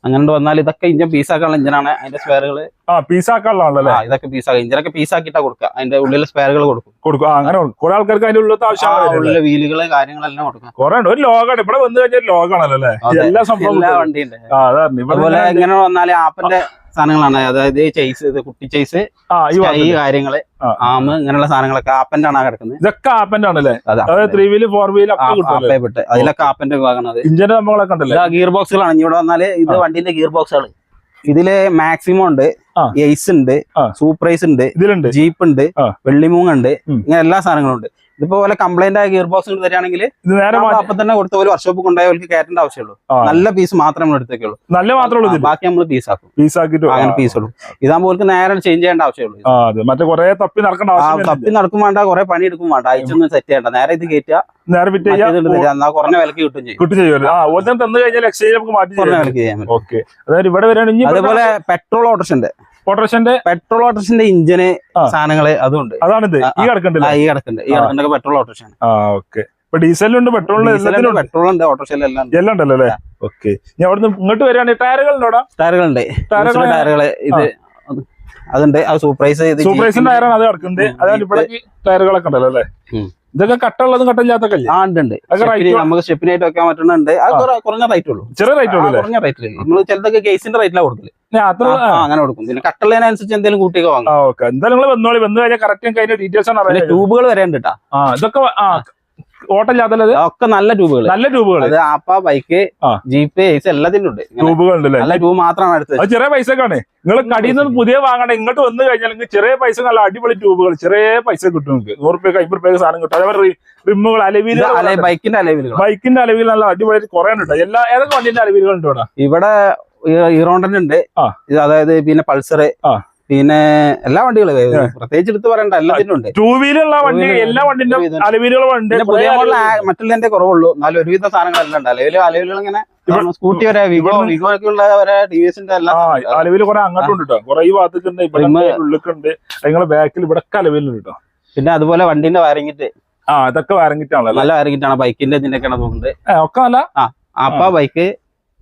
അങ്ങനെ വന്നാൽ ഇതൊക്കെ ഇഞ്ചൻ പീസാക്കാനുള്ള ഇഞ്ചനാണ്. അതിന്റെ സ്പെയറുകള് പീസാക്കാനുള്ളതാണല്ലേ? ഇതൊക്കെ പീസാക്കി ഇഞ്ചനൊക്കെ പീസാക്കിയിട്ടാ കൊടുക്കുക. അതിന്റെ ഉള്ളിലെ സ്പെയറുകൾ കൊടുക്കും. അങ്ങനെ കുറെ ആൾക്കാർക്ക് അതിന്റെ ഉള്ളിലത്തെ ആവശ്യമാണ്. വീലുകള് കാര്യങ്ങളെല്ലാം കൊടുക്കാം. കുറെ ഒരു ലോകാണ് ഇവിടെ വന്നു കഴിഞ്ഞാൽ ലോകാണല്ലോ എല്ലാ സംഭവം. എല്ലാ വണ്ടിയുണ്ട്. അതുപോലെ ഇങ്ങനെ വന്നാല് ആപ്പിന്റെ സാധനങ്ങളാണ്. അതായത് കുട്ടി ചെയ്സ് ഈ കാര്യങ്ങള് ആമ് ഇങ്ങനെയുള്ള സാധനങ്ങളൊക്കെ ആപ്പന്റെ ആണ് കിടക്കുന്നത്. ഇതൊക്കെ ആപ്പന്റെ ആണല്ലേ? 3 വീല് 4 വീല് അതിലൊക്കെ ആപ്പന്റെ വിഭാഗമാണ്. ഇഞ്ചിന്റെ സംഭവങ്ങളൊക്കെ ഉണ്ടല്ലോ. ഗിയർ ബോക്സുകളാണ്. ഇവിടെ വന്നാല് ഇത് വണ്ടിന്റെ ഗിയർ ബോക്സുകൾ. ഇതില് മാക്സിമം ഉണ്ട്, എയ്സ് ഉണ്ട്, സൂപ്പർഐസ് ഉണ്ട്, ജീപ്പ് ഉണ്ട്, വെള്ളിമൂങ്ങ ഉണ്ട്, ഇങ്ങനെ എല്ലാ സാധനങ്ങളും ഉണ്ട്. ഇതിപ്പോ പോലെ കംപ്ലൈന്റ് ആയ ഗിയർ ബോക്സ് തരികയാണെങ്കിൽ അപ്പൊ തന്നെ കൊടുത്ത പോലെ വർക്ക്ഷോപ്പ് കൊണ്ടുപോയി അവർക്ക് കയറ്റേണ്ട ആവശ്യമുള്ളൂ. നല്ല പീസ് മാത്രമേ നമ്മൾ എടുത്തേക്കുള്ളൂ. നല്ല മാത്രമേ ബാക്കി നമ്മൾ പീസാക്കും. അങ്ങനെ പീസ് ഉള്ളൂ. ഇതാകുമ്പോൾ നേരെ ചേഞ്ച് ചെയ്യേണ്ട ആവശ്യമുള്ളൂ. തപ്പി നടക്കും വേണ്ട, കുറെ പണി എടുക്കും വേണ്ട, അയച്ചൊന്നും സെറ്റ് ചെയ്യണ്ട. നേരെ ഇത് കയറ്റുക, നേരെ കുറഞ്ഞ വിലക്ക് കിട്ടും ചെയ്യും. കുറഞ്ഞ വിലക്ക് ചെയ്യാൻ പറ്റും. അതേപോലെ പെട്രോൾ ഓട്ടോറിക്ഷന്റെ ഇഞ്ചിന് സാധനങ്ങള് അതുണ്ട്. അതാണിത് ഈ കിടക്കുന്നുണ്ട് പെട്രോൾ ഓട്ടോറിക്ഷയാണ്. ഡീസലുണ്ട്, പെട്രോളുണ്ട്, ഓട്ടോറിക്ഷ എല്ലാം ഉണ്ടല്ലോ അല്ലേ? ഓക്കെ. ഞാൻ അവിടുന്ന് ഇങ്ങോട്ട് വരികയാണെങ്കിൽ ടയറുകളുണ്ട്. ടയറുകള് ഇത് അതുണ്ട്. അത് സൂപ്പർവൈസിന്റെ ടയറാണ് അത് കിടക്കുന്നത്. അതായത് ഇവിടെ ടയറുകളൊക്കെ ഉണ്ടല്ലോ അല്ലേ? ഇതൊക്കെ കട്ടുള്ളതും കട്ടില്ലാത്തൊക്കെ നമുക്ക് സ്റ്റെപ്പിനായിട്ട് വെക്കാൻ പറ്റുന്നുണ്ട്. അത് കുറഞ്ഞ റേറ്റ് ഉള്ളൂ. ചെറിയ റേറ്റ് ഉള്ളൂ. കുറഞ്ഞ റേറ്റില് നമ്മൾ ചിലതൊക്കെ കേസിന്റെ റേറ്റിലാണ് കൊടുക്കല്. അങ്ങനെ കൊടുക്കും. പിന്നെ കട്ടുള്ളതിനനുസരിച്ച് എന്തെങ്കിലും കൂട്ടിയൊക്കെ വാങ്ങാം. എന്തായാലും വന്നോളി. വന്നു കഴിഞ്ഞാൽ കറക്റ്റ് അതിന്റെ ഡീറ്റെയിൽസ് ആണ്. ട്യൂബുകൾ വരേണ്ട. ഇതൊക്കെ ഓട്ടല്ലാത്തത് ഒക്കെ നല്ല ട്യൂബുകൾ. അത് ആപ്പ, ബൈക്ക്, ജീപ്പ്, ഏസ് എല്ലാത്തിനും ഉണ്ട് ട്യൂബുകളുണ്ട്. നല്ല ട്യൂബ് മാത്രമാണ് അടുത്തത്. ചെറിയ പൈസക്കാണ്. നിങ്ങൾ കടയിൽ നിന്ന് പുതിയ വാങ്ങണേ, ഇങ്ങോട്ട് വന്നു കഴിഞ്ഞാൽ നിങ്ങൾക്ക് ചെറിയ പൈസ നല്ല അടിപൊളി ട്യൂബുകൾ ചെറിയ പൈസ കിട്ടും. നിങ്ങൾക്ക് 100 50 രൂപയ്ക്ക് സാധനം കിട്ടും. അതേപോലെ റിമ്മുകൾ, ബൈക്കിന്റെ അലവിൽ നല്ല അടിപൊളി കുറെ ഉണ്ട്. ഏതൊക്കെ വണ്ടിന്റെ അലവിലുകൾ ഉണ്ട് ഇവിടെ? ഹീറോണ്ടൻ ഉണ്ട്, അതായത് പിന്നെ പൾസർ, പിന്നെ എല്ലാ വണ്ടികളും പ്രത്യേകിച്ച് എടുത്ത് പറയണ്ട, എല്ലാത്തിനും ഉണ്ട്. 2 വീലുള്ള വണ്ടി എല്ലാ വണ്ടിന്റെ അലവിലുകളും ഉണ്ട്. മറ്റുള്ളതിന്റെ കുറവുള്ളൂ. എന്നാലും ഒരുവിധ സാധനങ്ങളെല്ലാം ഉണ്ട്. അലവിലുകൾ ഇങ്ങനെ സ്കൂട്ടി വരെ, വിഗോ ഒക്കെ ഉള്ള ടി വി എസിന്റെ എല്ലാം അലവിൽ കുറെ അങ്ങോട്ടും ഉണ്ട് കേട്ടോ. കുറെ ഈ ഭാഗത്തേക്കുണ്ട്, ഉള്ളിക്കുണ്ട്, നിങ്ങളുടെ ബാക്കിൽ ഇവിടെ അലവിലുണ്ട് കേട്ടോ. പിന്നെ അതുപോലെ വണ്ടിന്റെ വയറിങ്ങിട്ട് അതൊക്കെ വയറിങ്ങിട്ടാണല്ലോ. നല്ല വയറിങ്ങിട്ടാണ്. ബൈക്കിന്റെ ഇതിന്റെ ഒക്കെ നോക്കുന്നത് ഒക്കെ നല്ല ആപ്പ, ബൈക്ക്,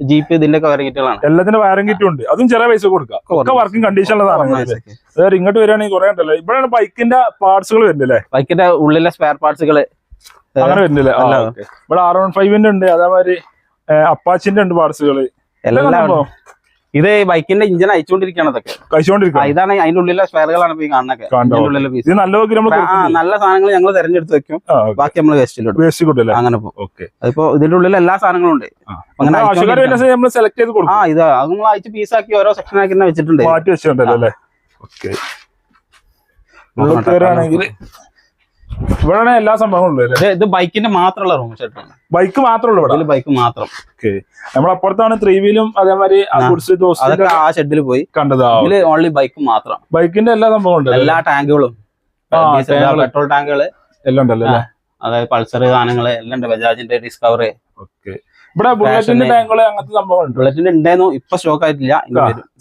ജീപ്പ്, ഇതിന്റെ ഒക്കെ വയറിങ്ങിട്ടുകളാണ്. എല്ലാത്തിന്റെ വയറിങ്ങിറ്റും ഉണ്ട്. അതും ചെറിയ പൈസ കൊടുക്കാം. ഒക്കെ വർക്കിംഗ് കണ്ടീഷനുള്ളതാണ്. ഇങ്ങോട്ട് വരികയാണെങ്കിൽ കുറെ ഉണ്ടല്ലോ. ഇവിടെയാണ് ബൈക്കിന്റെ പാർട്സുകൾ വരുന്നില്ലേ? ബൈക്കിന്റെ ഉള്ളിലെ സ്പെയർ പാർട്സുകൾ അങ്ങനെ വരുന്നില്ലേ? ഇവിടെ R15 ഉണ്ട്, അതേമാതിരി അപ്പാച്ചിന്റെ ഉണ്ട് പാർട്സുകൾ. എല്ലാം ഇത് ബൈക്കിന്റെ ഇഞ്ചിൻ അയച്ചുകൊണ്ടിരിക്കുകയാണ്. ഇതാണ് അതിന്റെ ഉള്ളിലെ സ്പെയറുകളാണ് ഈ കാണുന്നൊക്കെ. നല്ല സാധനങ്ങൾ ഞങ്ങൾ തെരഞ്ഞെടുത്ത് വെക്കും. ബാക്കി നമ്മൾ വേസ്റ്റ് അങ്ങനെ പോകും. അതിപ്പോ ഇതിന്റെ ഉള്ളിൽ എല്ലാ സാധനങ്ങളും ഉണ്ട്. ഇത് അത് നമ്മൾ അയച്ച് പീസാക്കി ഓരോ സെക്ഷൻ ആക്കി വെച്ചിട്ടുണ്ട്. ഇവിടെ എല്ലാ സംഭവങ്ങളും ഇത് ബൈക്കിന്റെ മാത്രമുള്ള റൂം സെറ്റാണ്. ബൈക്ക് മാത്രമേ ബൈക്ക് മാത്രം. നമ്മളപ്പുറത്താണ് 3 വീലും അതേമാതിരി ആ ഷെഡിൽ പോയി കണ്ടത്. ഇതില് ഓൺലി ബൈക്ക് മാത്രം. ബൈക്കിന്റെ എല്ലാ സംഭവം ഉണ്ട്. എല്ലാ ടാങ്കുകളും, പെട്രോൾ ടാങ്കുകള് എല്ലാം ഉണ്ടല്ലോ. അതായത് പൾസർ സാധനങ്ങള് എല്ലാം ഉണ്ട്. ബജാജിന്റെ ഡിസ്കവർ. ഇവിടെ ബുള്ളറ്റിന്റെ ടാങ്കുകള് അങ്ങനത്തെ സംഭവം ബുള്ളറ്റിന്റെ ഉണ്ടായിരുന്നു. ഇപ്പൊ സ്റ്റോക്ക് ആയിട്ടില്ല.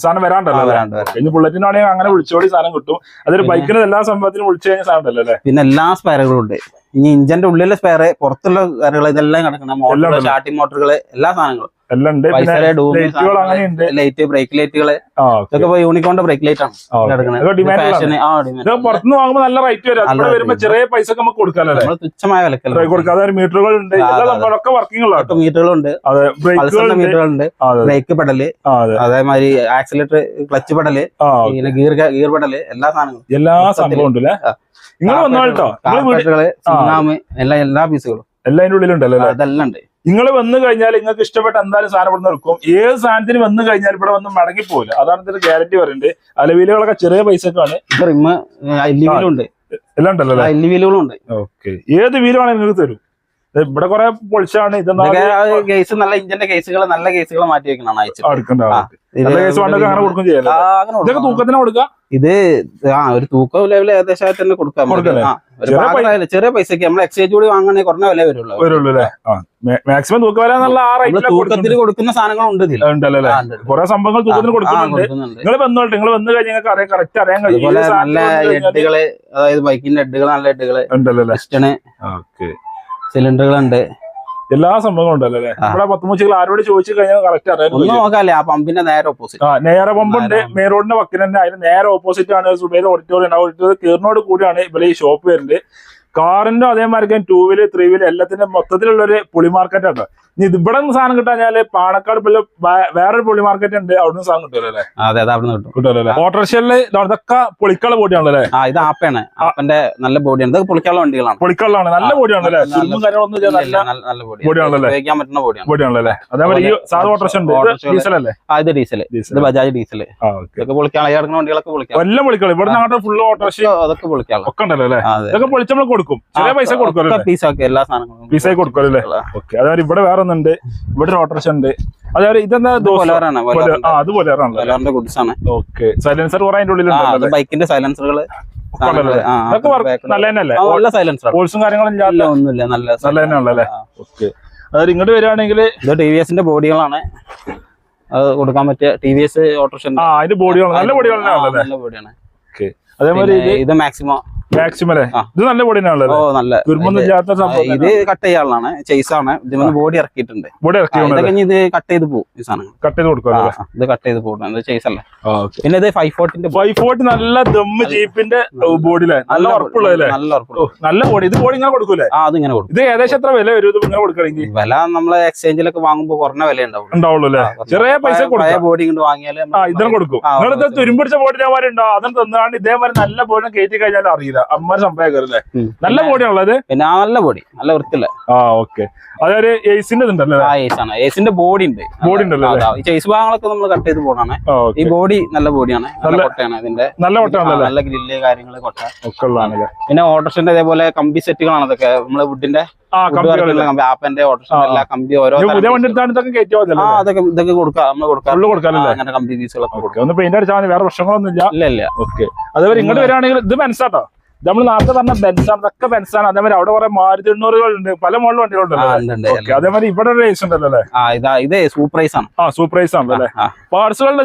സാധനം വരാണ്ടല്ലോ. ഇനി ബുള്ളറ്റിനാണെങ്കിൽ അങ്ങനെ വിളിച്ചോടി സാധനം കിട്ടും. അതൊരു ബൈക്കിന് എല്ലാ സംഭവത്തിനും വിളിച്ചു കഴിഞ്ഞ സാധനം ഉണ്ടല്ലോ. പിന്നെ എല്ലാ സ്പെയറുകളും ഉണ്ട്. ഇനി ഇഞ്ചിന്റെ ഉള്ളിലെ സ്പെയർ, പുറത്തുള്ള സ്പെയറുകൾ, ഇതെല്ലാം കിടക്കണം. മോട്ടോർ, സ്റ്റാർട്ടിംഗ് മോട്ടറുകള്, എല്ലാ സാധനങ്ങളും എല്ലാം ഉണ്ട്. ലൈറ്റ്, ബ്രേക്ക് ലൈറ്റുകള്, ഇതൊക്കെ യൂണിക്കോണിന്റെ ബ്രേക്ക് ലൈറ്റ് ആണ്. പുറത്തുനിന്ന് വാങ്ങുമ്പോൾ നല്ല റേറ്റ് വരും. അവിടെ വരുമ്പോ ചെറിയ പൈസ നമുക്ക് കൊടുക്കാനല്ലേ? തുച്ഛമായ വിലക്കല്ല കൊടുക്കാതെ മീറ്ററുകളുണ്ട്, മീറ്ററുകളുണ്ട്, മീറ്ററുകളുണ്ട്, ബ്രേക്ക് പെടല്, അതേമാതിരി ആക്സിലേറ്റർ, ക്ലച്ച് പെടല്, പിന്നെ ഗിയർ പെടല്, എല്ലാ സാധനങ്ങളും എല്ലാ സംഭവം ഉണ്ടല്ലേ? നിങ്ങൾ വന്നോട്ടോ. എല്ലാ പീസുകളും എല്ലാം അതിന്റെ ഉള്ളിലുണ്ടല്ലോ. അതെല്ലാം ഉണ്ട്. നിങ്ങൾ വന്നു കഴിഞ്ഞാൽ നിങ്ങൾക്ക് ഇഷ്ടപ്പെട്ട എന്തായാലും സാധനം ഇവിടെ എടുക്കും. ഏത് സാധനത്തിന് വന്നു കഴിഞ്ഞാൽ ഇവിടെ വന്ന് മടങ്ങിപ്പോയില്ല. അതാണ് ഇതിന്റെ ഗ്യാരണ്ടി പറയുന്നത്. അലവീലുകളൊക്കെ ചെറിയ പൈസക്കാണ്. എല്ലാം ഉണ്ടല്ലോ. വീലുകളുണ്ട്. ഓക്കെ. ഏത് വീലുമാണ് നിങ്ങൾക്ക് തരും. ഇവിടെ കുറെ പൊളിച്ചാണ്. കേസ് നല്ല ഇഞ്ചിന്റെ കേസുകൾ, നല്ല കേസുകൾ മാറ്റി വെക്കണം. ഇതൊക്കെ തൂക്കത്തിന് കൊടുക്കാം. ഇത് ഒരു തൂക്കം ലെവൽ ഏകദേശം തന്നെ കൊടുക്കാം. ചെറിയ പൈസക്ക് നമ്മൾ എക്സ്ചേഞ്ച് കൂടി വാങ്ങണമെങ്കിൽ കുറഞ്ഞ വില വരുള്ളൂ. മാക്സിമം തൂക്കത്തിന് കൊടുക്കുന്ന സാധനങ്ങളുണ്ട്. കുറെ സംഭവങ്ങൾ തൂക്കത്തിന് കൊടുക്കുന്നുണ്ട്. നിങ്ങൾ വന്നോട്ടെ. നിങ്ങൾ വന്നു കഴിഞ്ഞാൽ കറക്റ്റ് അറിയാൻ കഴിയും. നല്ല ഹെഡുകള്, അതായത് ബൈക്കിന്റെ ഹെഡുകൾ, നല്ല ഹെഡുകള്, പിസ്റ്റണ്, സിലിണ്ടറുകളുണ്ട്. എല്ലാ സംഭവങ്ങളും ഉണ്ടല്ലോ അല്ലെ. ഇവിടെ 10 മൂച്ചികൾ ആരോട് ചോദിച്ചു കഴിഞ്ഞാൽ കറക്റ്റ് അറിയാൻ നോക്കാല്ലേ. ആ പമ്പിന്റെ നേരെ ഓപ്പോസിറ്റ് നേരെ പമ്പുണ്ട്. മെയിൻ റോഡിന്റെ വക്കിൽ തന്നെ. അതിന് നേരെ ഓപ്പോസിറ്റ് ആണ് സുബൈദ ഓഡിറ്റോറിയം. ഓഡിറ്റോറിയം കീറിനോട് കൂടിയാണ് ഇവിടെ ഈ ഷോപ്പ് വരുന്നത്. കാറിന്റെ അതേമാതിരി 2 വീല് 3 വീല് എല്ലാത്തിന്റെ മൊത്തത്തിലുള്ള ഒരു പുളി മാർക്കറ്റ് ആണ്. ഇനി ഇവിടെ നിന്ന് സാധനം കിട്ടാഞ്ഞാല് പാണക്കാട് വേറൊരു പുളി മാർക്കറ്റ് ഉണ്ട്, അവിടെ നിന്ന് സാധനം കിട്ടുമല്ലോ അല്ലെ. അതെ അതെ, അവിടെ നിന്ന് കിട്ടുമല്ലോ. ഓട്ടോറിക്ഷയില് ഇതൊക്കെ പൊളിക്കുള്ള ബോഡിയാണല്ലോ അല്ലെ. ഇത് ആപ്പയാണ്. ആപ്പന്റെ നല്ല ബോഡിയാണ്. ഇതൊക്കെ പൊളിക്കാനുള്ള വണ്ടികളാണ്. പൊളിക്കുള്ളതാണ്. നല്ല ബോഡിയാണല്ലേ. കാര്യങ്ങളൊന്നും നല്ല ബോഡിയാണല്ലേ. ഉപയോഗിക്കാൻ പറ്റുന്ന ബോഡിയാണല്ലേ. അതേപോലെ ഈ സാധാ ഓട്ടോറിക്ഷ ഉണ്ട്. ഡീസൽ അല്ലേ. ഇത് ഡീസൽ. ഇത് ബജാജ് ഡീസൽ. ഇതൊക്കെ പൊളിക്കാൻ കിടക്കുന്ന വണ്ടികളൊക്കെ പൊളിക്കാം. എല്ലാം പൊളിക്കണം. ഇവിടെ നാട്ടിൽ ഫുള്ള് ഓട്ടോറിക്ഷ അതൊക്കെ പൊളിക്കാം. ഒക്കെ ഉണ്ടല്ലോ അല്ലെ. ഇതൊക്കെ പൊളിച്ച് നമ്മൾ കൊടുക്കും. ചെറിയ പൈസ കൊടുക്കും. പീസാക്കി എല്ലാ സാധനങ്ങളും പീസായി കൊടുക്കുമല്ലേ. ഓക്കെ. അതായത് ഇവിടെ വേറെ ഒന്നുണ്ട്. ഇവിടെ ഒരു ഓട്ടോറിക്ഷ ഉണ്ട്. അതായത് ഇതെന്താ അതുപോലെ ഗുഡ്സ് ആണ്. ഓക്കെ. സൈലൻസർ കുറെ അതിന്റെ ഉള്ളിൽ ബൈക്കിന്റെ സൈലൻസറുകൾ നല്ല തന്നെയല്ലേ. നല്ല സൈലൻസർ. ഓൾസും കാര്യങ്ങളും ഒന്നുമില്ല. നല്ല തന്നെയാണല്ലേ. ഓക്കെ. അതായത് ഇങ്ങോട്ട് വരികയാണെങ്കിൽ ഇത് ടി.വി.എസിന്റെ ബോഡികളാണ്. അത് കൊടുക്കാൻ പറ്റിയ ടി.വി.എസ് ഓട്ടോറിക്ഷ. അതിന്റെ ബോഡികളാണ്. നല്ല ബോഡികളാണ്. നല്ല ബോഡിയാണ്. ഓക്കെ. അതേമാതിരി ഇത് മാക്സിമം അല്ലേ. ഇത് നല്ല ബോഡിയാണല്ലോ. നല്ല ഇത് കട്ട് ചെയ്യാനുള്ളതാണ്. ചെയ്സാണ്. ഇതിന് ബോഡി ഇറക്കിയിട്ടുണ്ട്. ഇത് കട്ട് ചെയ്ത് പോകും. ഈ സാധനം കട്ട് ചെയ്ത് കൊടുക്കും. ഇത് കട്ട് ചെയ്ത് പോകും. ഇത് ചെയ്സ് അല്ലേ. പിന്നെ ഇത് 540 നല്ല ദമ്മ് ജീപ്പിന്റെ ബോഡിയിലെ നല്ല ഉറപ്പുള്ളതല്ലേ. നല്ല ബോഡി. ഇത് ബോഡി ഇങ്ങനെ കൊടുക്കൂലേ. അതിങ്ങനെ കൊടുക്കും. ഇത് ഏകദേശം എത്ര വില വരും ഇങ്ങനെ കൊടുക്കണമെങ്കിൽ? വില നമ്മള് എക്സ്ചേഞ്ചിലൊക്കെ വാങ്ങുമ്പോൾ കുറഞ്ഞ വില ഉണ്ടാവുള്ളൂ അല്ലേ. ചെറിയ പൈസ ബോഡി കൊണ്ട് വാങ്ങിയാൽ ഇതിനും കൊടുക്കും. നിങ്ങളിത് തുരുമ്പിടിച്ച ബോഡി ഇതേമാരുണ്ടോ? അതിന് തന്നാണ് ഇതേമാതിരി നല്ല ബോഡിനെ കയറ്റി കഴിഞ്ഞാൽ അറിയില്ല. അമ്മ സംഭവല്ലേ. നല്ല ബോഡിയാണുള്ളത്. പിന്നെ നല്ല ബോഡി നല്ല വൃത്തിയുള്ള. ഓക്കെ. അതായത് ഏസിന്റെ ഉണ്ടല്ലോ. ഏസിന്റെ ബോഡി ഉണ്ട്. ബോഡി ഉണ്ടല്ലോ. ഈ ചേസ് ഭാഗങ്ങളൊക്കെ നമ്മൾ കട്ട് ചെയ്ത് പോകണേ. ഈ ബോഡി നല്ല ബോഡിയാണ്. നല്ല കൊട്ടയാണ്. ഇതിന്റെ നല്ല കൊട്ടാണല്ലോ. നല്ല ഗ്രില്ല് കാര്യങ്ങള് കൊട്ട ഒക്കെ ഉള്ളതാണല്ലേ. പിന്നെ ഓട്ടോറിക്ഷന്റെ അതേപോലെ കമ്പി സെറ്റുകളാണ് അതൊക്കെ. നമ്മള് വുഡിന്റെ ആപ്പന്റെ ഓട്ടോറിക്ഷന്റെ എല്ലാ കമ്പി ഓരോ ഇതൊക്കെ കൊടുക്കാം. നമ്മള് കൊടുക്കാം. അങ്ങനെ കമ്പി പീസുകളൊക്കെ കൊടുക്കാം. ഒന്ന് പെയിന്റ് അടിച്ചാൽ വേറെ പ്രശ്നങ്ങളൊന്നും ഇല്ല. ഓക്കെ. അതേപോലെ ഇങ്ങോട്ട് വരികയാണെങ്കിൽ ഇത് ബെൻസാട്ടോ. നമ്മൾ നേരത്തെ പറഞ്ഞ ബെൻസാണ്. ഇതൊക്കെ ബെൻസാണ്. അതേമാതിരി അവിടെ കുറെ 1800 പല മോഡൽ വണ്ടികളുണ്ടല്ലോ. അതേമാതിരി ഇവിടെ ഒരു റേസ് ഉണ്ടല്ലോ അല്ലേ. ഇത് സൂപ്പർവൈസ് ആണ്. സൂപ്പർവൈസ് ആണല്ലേ. പാർട്സുകളുടെ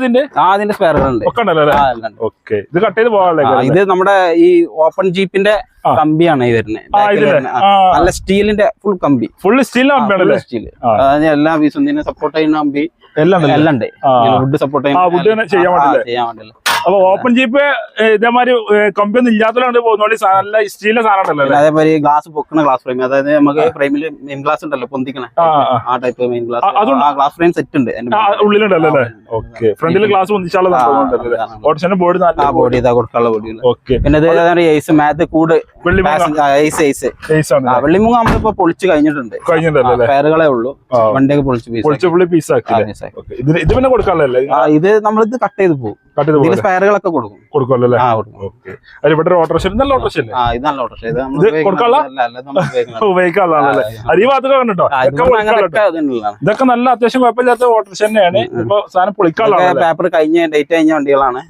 അതിന്റെ സ്പെയറുകളുണ്ട്. ഒക്കെ ഉണ്ടല്ലോ. ഓക്കെ. ഇത് കട്ട് ചെയ്ത് പോകാനല്ലേ. ഇത് നമ്മുടെ ഈ ഓപ്പൺ ജീപ്പിന്റെ കമ്പിയാണ് ഈ വരുന്നത്. നല്ല സ്റ്റീലിന്റെ ഫുൾ കമ്പി. ഫുൾ സ്റ്റീൽ കമ്പിയാണല്ലേ. സ്റ്റീൽ. അതായത് എല്ലാ പീസും സപ്പോർട്ട് ചെയ്യുന്ന കമ്പി എല്ലാം ഉണ്ട്. വുഡ് സപ്പോർട്ട് ചെയ്യാൻ വേണ്ടില്ല. അപ്പൊ ഓപ്പൺ ജീപ്പ് ഇതേമാതിരി കമ്പിയൊന്നും ഇല്ലാത്തതുകൊണ്ട് പോകുന്നോളി നല്ല സ്റ്റീലിന്റെ സാധനം ഉണ്ടല്ലോ. അതേമാതിരി ഗ്ലാസ് പൊക്കണ ഗ്ലാസ് ഫ്രെയിം. അതായത് നമുക്ക് ഫ്രെയിമിൽ മെയിൻ ഗ്ലാസ് ഉണ്ടല്ലോ പൊന്തിക്കണ ആ type main glass. Glass frame set ഉണ്ട് ഉള്ളിലുണ്ടല്ലോ അല്ലേ. ഓക്കെ. ഫ്രണ്ടിൽ ഗ്ലാസ് പൊന്തിച്ചാലുള്ള ഓട്ടോറിക്ഷന്റെ ബോഡി നല്ല ബോഡി ഇതാ കൊടുക്കാനുള്ള ബോഡി. പിന്നെ ഇത് മാത്ത് കൂട് വെള്ളിമുങ്ങ നമ്മളിപ്പോ പൊളിച്ച് കഴിഞ്ഞിട്ടുണ്ട്. പേരുകളെ ഉള്ളൂ. വണ്ടിയൊക്കെ പൊളിച്ച് ഇത് പിന്നെ കൊടുക്കാനല്ലേ. ഇത് നമ്മളിത് കട്ട് ചെയ്ത് പോകും. സ്പെയറുകളൊക്കെ കൊടുക്കുമല്ലോ. ഇവിടെ ഓട്ടോറിക്ഷ നല്ല ഓട്ടോറിക്ഷ ഇതൊക്കെ നല്ല അത്യാവശ്യം കുഴപ്പമില്ലാത്ത ഓട്ടോറിക്ഷ തന്നെയാണ്. ഇപ്പൊ സാധനം പൊളിക്കാനുള്ള പേപ്പർ കഴിഞ്ഞ ഡേറ്റ് കഴിഞ്ഞ വണ്ടികളാണ്.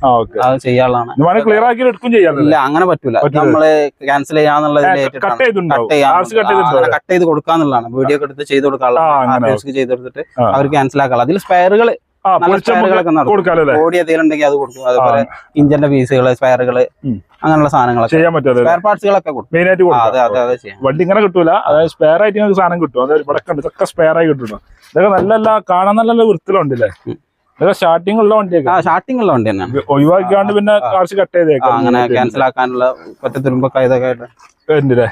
അത് ചെയ്യാനുള്ളതാണ്. ക്ലിയർ ആക്കി എടുക്കും ചെയ്യാറില്ല. അങ്ങനെ പറ്റൂല. നമ്മള് ക്യാൻസൽ ചെയ്യാന്നുള്ളത് കട്ട് ചെയ്ത് കൊടുക്കാന്നുള്ളതാണ്. വീഡിയോ ഒക്കെ എടുത്ത് ചെയ്ത് കൊടുക്കാനുള്ള ചെയ്ത് കൊടുത്തിട്ട് അവർ ക്യാൻസൽ ആക്കാനുള്ള. അതിൽ സ്പെയറുകൾ ബോഡി എന്തെങ്കിലും ഉണ്ടെങ്കിൽ അത് കൊടുക്കും. അതുപോലെ ഇഞ്ചിന്റെ പീസുകള് സ്പെയറുകള് അങ്ങനെയുള്ള സാധനങ്ങളൊക്കെ ചെയ്യാൻ പറ്റും. സ്പെയർ പാർട്സുകളൊക്കെ വണ്ടി ഇങ്ങനെ കിട്ടൂല. അതായത് സ്പെയർ ആയിട്ട് നിങ്ങൾക്ക് സാധനം കിട്ടും. അതായത് ഇവിടെ കണ്ട് ഇതൊക്കെ സ്പെയർ ആയി കിട്ടും. ഇതൊക്കെ നല്ല കാണാൻ നല്ല വൃത്തിലുണ്ടല്ലേ. ഇതൊക്കെ സ്റ്റാർട്ടിംഗ് ഉള്ള വണ്ടിയൊക്കെ. സ്റ്റാർട്ടിംഗ് ഉള്ള വണ്ടി തന്നെയാണ്. ഒഴിവാക്കിക്കാണ്ട് പിന്നെ കാർസ് കട്ട് ചെയ്തേക്കാം. അങ്ങനെ ക്യാൻസൽ ആക്കാനുള്ള പറ്റത്തുരുമ്പൊക്കെ ഇതൊക്കെ ഉണ്ട്.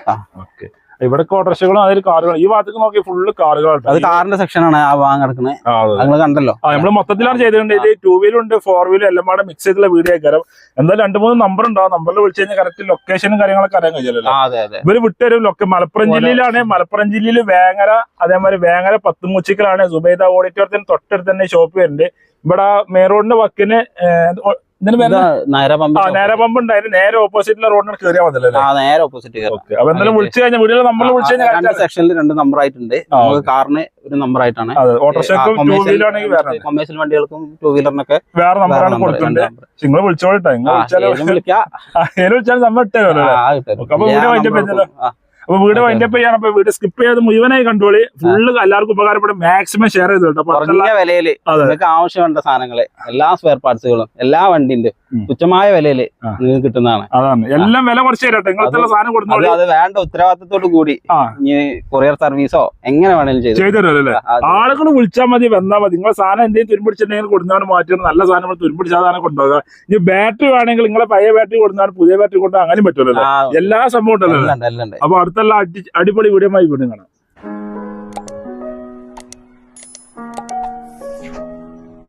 ഓക്കെ. ഇവിടെ ഓട്ടോറിക്ഷകളും അതിൽ കാറുകളും. ഈ ഭാഗത്തേക്ക് നോക്കി ഫുള്ള് കാറുകളാണ്. അത് കാറിന്റെ സെക്ഷനാണ് ആ ഭാഗം കിടക്കുന്നത്. നിങ്ങൾ കണ്ടല്ലോ. നമ്മള് മൊത്തത്തിലാണ് ചെയ്തിട്ടുണ്ട്. ഇത് 2 വീലും ഉണ്ട് 4 വീലും എല്ലാം കൂടെ മിക്സ് ചെയ്തുള്ള വീഡിയോ ആയിക്കാരം. എന്തായാലും 2-3 നമ്പർ ഉണ്ടാവും. നമ്പറിൽ വിളിച്ചു കഴിഞ്ഞാൽ കറക്റ്റ് ലൊക്കേഷനും കാര്യങ്ങളൊക്കെ അറിയാൻ കഴിയല്ലോ. ഇവര് വിട്ടൊരു മലപ്പുറം ജില്ലയിലാണ്. മലപ്പുറം ജില്ലയിൽ വേങ്ങര, അതേമാതിരി വേങ്ങര 10 മൂച്ചിക്കലാണ് സുബൈദ ഓഡിറ്റോറിയത്തിന് തൊട്ടടുത്ത് തന്നെ ഷോപ്പ് വരുന്നുണ്ട്. ഇവിടെ മെയിൻ റോഡിന്റെ വക്കിന് നേരെ പമ്പ് ഉണ്ടായിരുന്നു. നേരെ ഓപ്പോസിറ്റുള്ള റോഡിന് കയറിയാൽ മതിയല്ലോ. നേരെ ഓപ്പോസിറ്റ് അപ്പൊ എന്തായാലും വിളിച്ചു കഴിഞ്ഞാൽ വീഡിയോ നമ്മൾ വിളിച്ചു കഴിഞ്ഞാൽ 2 സെക്ഷനിൽ 2 നമ്പർ ആയിട്ടുണ്ട്. കാറിന് ഒരു നമ്പർ ആയിട്ടാണ്. കൊമേഴ്സ്യൽ വണ്ടികൾക്കും 2 വീലറിനൊക്കെ വേറെ നമ്പറാണ് കൊടുക്കുന്നത്. നിങ്ങൾ വിളിച്ചോളട്ടെ. വിളിച്ചാലും നമ്മൾ ഇട്ടല്ലോ. അപ്പൊ വീട് വൈൻഡപ്പ് ചെയ്യണം. അപ്പൊ വീട് സ്കിപ്പ് ചെയ്ത് മുഴുവനായി കണ്ടോളി. ഫുള്ള് എല്ലാവർക്കും ഉപകാരപ്പെടും. മാക്സിമം ഷെയർ ചെയ്ത് കേട്ടോ. കുറഞ്ഞ വിലയില് നിങ്ങൾക്ക് ആവശ്യമുള്ള സാധനങ്ങള്, എല്ലാ സ്പെയർ പാർട്സുകളും, എല്ലാ വണ്ടിന്റെ തുച്ഛമായ വിലയില് നിങ്ങൾക്ക് കിട്ടുന്നതാണ്. അതാണ് എല്ലാം വില കുറച്ച് തരട്ടെ. നിങ്ങൾക്കുള്ള സാധനം കൊടുത്തു അത് വേണ്ട ഉത്തരവാദിത്തത്തോട് കൂടി ഇനി കൊറിയർ സർവീസോ എങ്ങനെ വേണേലും ചെയ്തു തരുമല്ലേ. ആളുകൾ വിളിച്ചാൽ മതി, വന്നാൽ മതി. നിങ്ങളെ സാധനം എന്തെങ്കിലും തുരുമ്പിടിച്ചിട്ടുണ്ടെങ്കിൽ കൊടുത്താണ് മാറ്റുന്നത്. നല്ല സാധനങ്ങൾ തുരുമ്പിടിച്ച സാധനം കൊണ്ടുപോകുക. ഇനി ബാറ്ററി വേണമെങ്കിൽ നിങ്ങളെ പഴയ ബാറ്ററി കൊടുത്താണ് പുതിയ ബാറ്ററി കൊണ്ടുപോകാൻ അങ്ങനെ പറ്റുമല്ലോ. എല്ലാ സംഭവം ഉണ്ടല്ലോ. അപ്പൊ അടുത്തുള്ള അടിപൊളി വീഡിയോ ആയി വീണ്ടും കാണാം.